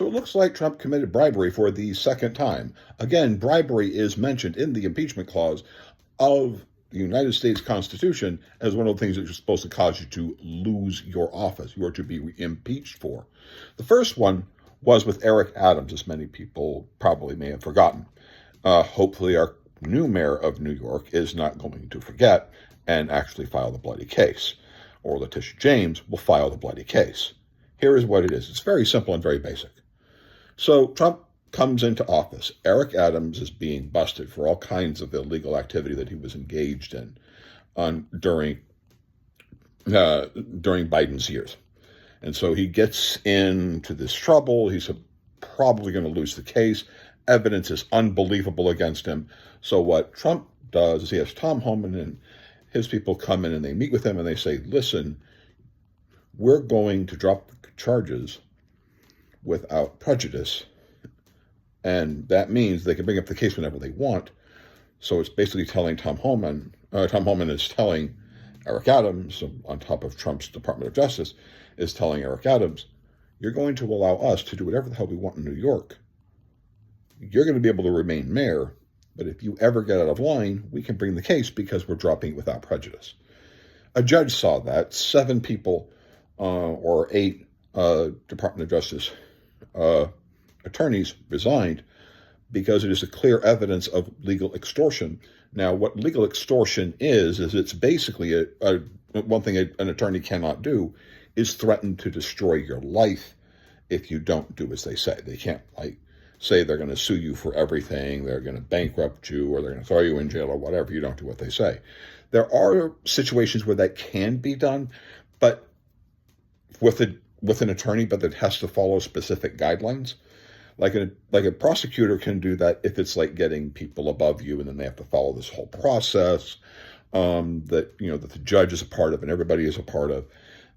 So it looks like Trump committed bribery for the second time. Again, bribery is mentioned in the impeachment clause of the United States Constitution as one of the things that is supposed to cause you to lose your office. You are to be impeached for. The first one was with Eric Adams, as many people probably may have forgotten. Hopefully, our new mayor of New York is not going to forget and actually file the bloody case. Or Letitia James will file the bloody case. Here is what it is. It's very simple and very basic. So Trump comes into office. Eric Adams is being busted for all kinds of illegal activity that he was engaged in during Biden's years. And so he gets into this trouble. He's probably going to lose the case. Evidence is unbelievable against him. So what Trump does is he has Tom Homan and his people come in and they meet with him and they say, listen, we're going to drop the charges without prejudice. And that means they can bring up the case whenever they want. So it's basically telling Tom Homan is telling Eric Adams, on top of Trump's Department of Justice, is telling Eric Adams, you're going to allow us to do whatever the hell we want in New York. You're going to be able to remain mayor, but if you ever get out of line, we can bring the case because we're dropping it without prejudice. A judge saw that. 7 people or 8 Department of Justice attorneys resigned because it is a clear evidence of legal extortion. Now, what legal extortion is it's basically one thing an attorney cannot do is threaten to destroy your life if you don't do as they say. They can't, say they're going to sue you for everything, they're going to bankrupt you, or they're going to throw you in jail or whatever. You don't do what they say. There are situations where that can be done, but with an attorney, but that has to follow specific guidelines. Like a prosecutor can do that if it's like getting people above you, and then they have to follow this whole process that the judge is a part of and everybody is a part of,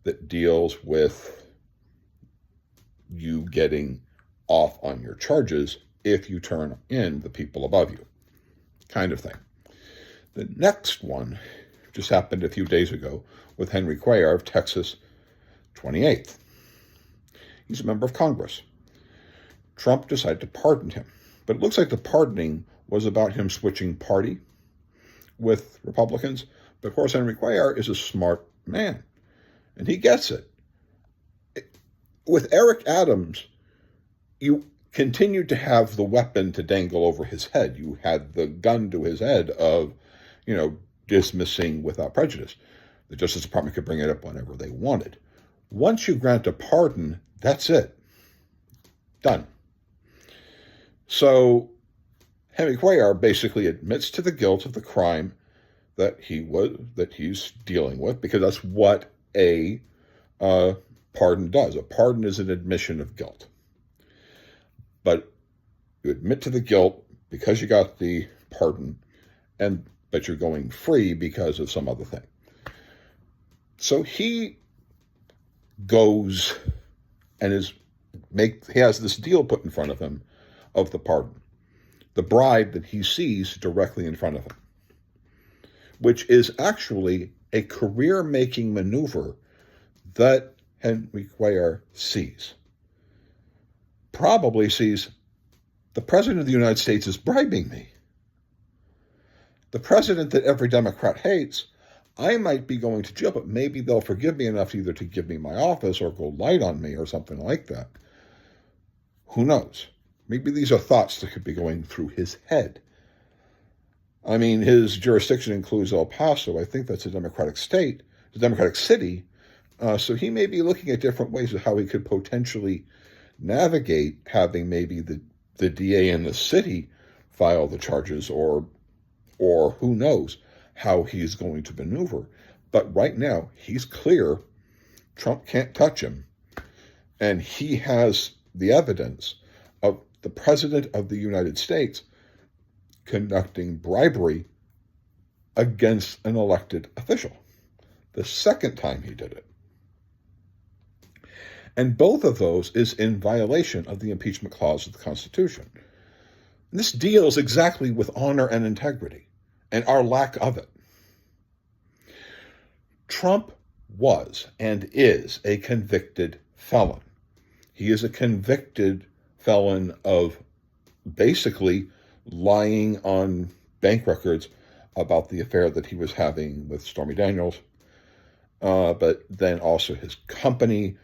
that deals with you getting off on your charges if you turn in the people above you, kind of thing. The next one just happened a few days ago with Henry Cuellar of Texas 28th. He's a member of Congress. Trump decided to pardon him, but it looks like the pardoning was about him switching party with Republicans. But of course, Henry Cuellar is a smart man, and he gets it. With Eric Adams, you continued to have the weapon to dangle over his head. You had the gun to his head of, dismissing without prejudice. The Justice Department could bring it up whenever they wanted. Once you grant a pardon, that's it. Done. So Henry Cuellar basically admits to the guilt of the crime that he's dealing with, because that's what a pardon does. A pardon is an admission of guilt. But you admit to the guilt because you got the pardon, but you're going free because of some other thing. So he goes and he has this deal put in front of him of the pardon, the bribe that he sees directly in front of him, which is actually a career-making maneuver that Henry Cuellar sees. Probably sees, the President of the United States is bribing me. The president that every Democrat hates, I might be going to jail, but maybe they'll forgive me enough either to give me my office or go light on me or something like that. Who knows? Maybe these are thoughts that could be going through his head. I mean, his jurisdiction includes El Paso. I think that's a Democratic state, a Democratic city. So he may be looking at different ways of how he could potentially navigate having maybe the DA in the city file the charges, or who knows how he's going to maneuver. But right now, he's clear. Trump can't touch him. And he has the evidence of the President of the United States conducting bribery against an elected official. The second time he did it. And both of those is in violation of the impeachment clause of the Constitution. And this deals exactly with honor and integrity and our lack of it. Trump was and is a convicted felon. He is a convicted felon of basically lying on bank records about the affair that he was having with Stormy Daniels. But then also his company,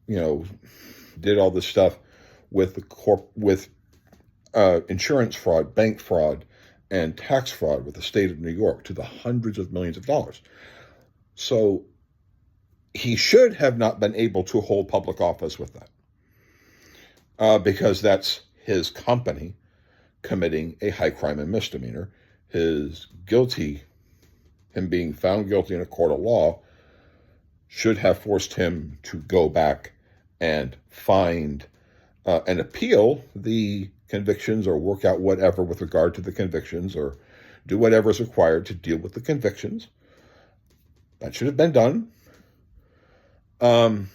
did all this stuff with insurance fraud, bank fraud, and tax fraud with the state of New York to the hundreds of millions of dollars. So he should have not been able to hold public office with that, because that's his company committing a high crime and misdemeanor. Him being found guilty in a court of law should have forced him to go back and find and appeal the convictions, or work out whatever with regard to the convictions, or do whatever is required to deal with the convictions. That should have been done. And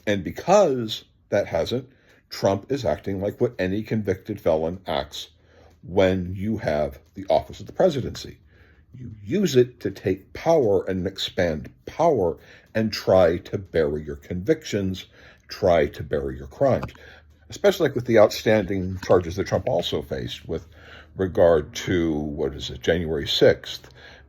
because that hasn't, Trump is acting like what any convicted felon acts when you have the office of the presidency. You use it to take power and expand power and try to bury your convictions, try to bury your crimes, especially like with the outstanding charges that Trump also faced with regard to, January 6th,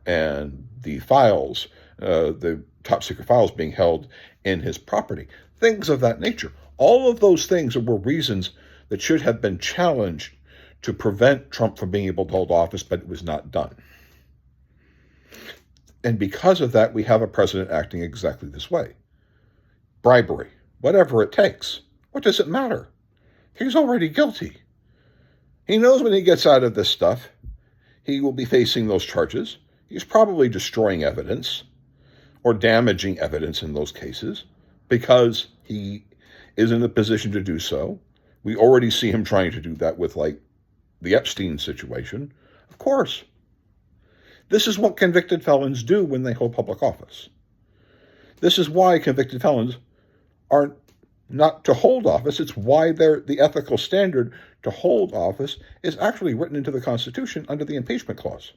and the files, the top secret files being held in his property, things of that nature. All of those things were reasons that should have been challenged to prevent Trump from being able to hold office, but it was not done. And because of that, we have a president acting exactly this way. Bribery, whatever it takes. What does it matter? He's already guilty. He knows when he gets out of this stuff, he will be facing those charges. He's probably destroying evidence or damaging evidence in those cases because he is in a position to do so. We already see him trying to do that with, the Epstein situation. Of course. This is what convicted felons do when they hold public office. This is why convicted felons aren't not to hold office. It's why the ethical standard to hold office is actually written into the Constitution under the impeachment clause.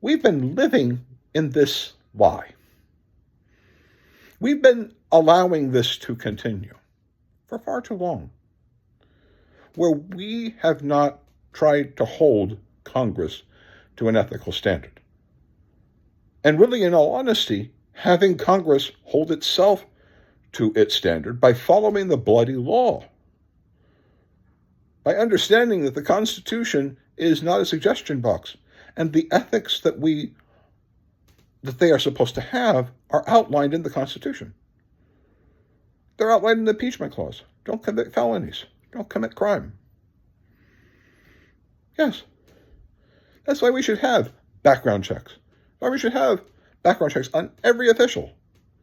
We've been living in this lie. We've been allowing this to continue for far too long, where we have not tried to hold Congress to an ethical standard. And really, in all honesty, having Congress hold itself to its standard by following the bloody law, by understanding that the Constitution is not a suggestion box, and the ethics that they are supposed to have are outlined in the Constitution. They're outlined in the impeachment clause. Don't commit felonies. Don't commit crime. Yes. That's why we should have background checks. Why we should have background checks on every official,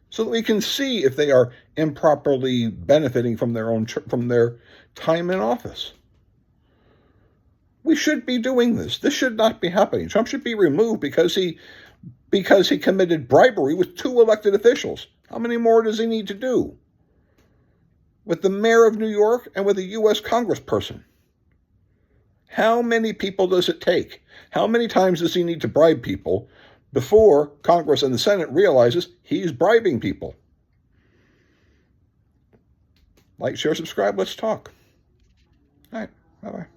so that we can see if they are improperly benefiting from their time in office. We should be doing this. This should not be happening. Trump should be removed because he committed bribery with 2 elected officials. How many more does he need to do? With the mayor of New York and with a U.S. congressperson. How many people does it take? How many times does he need to bribe people before Congress and the Senate realizes he's bribing people? Like, share, subscribe, let's talk. All right, bye-bye.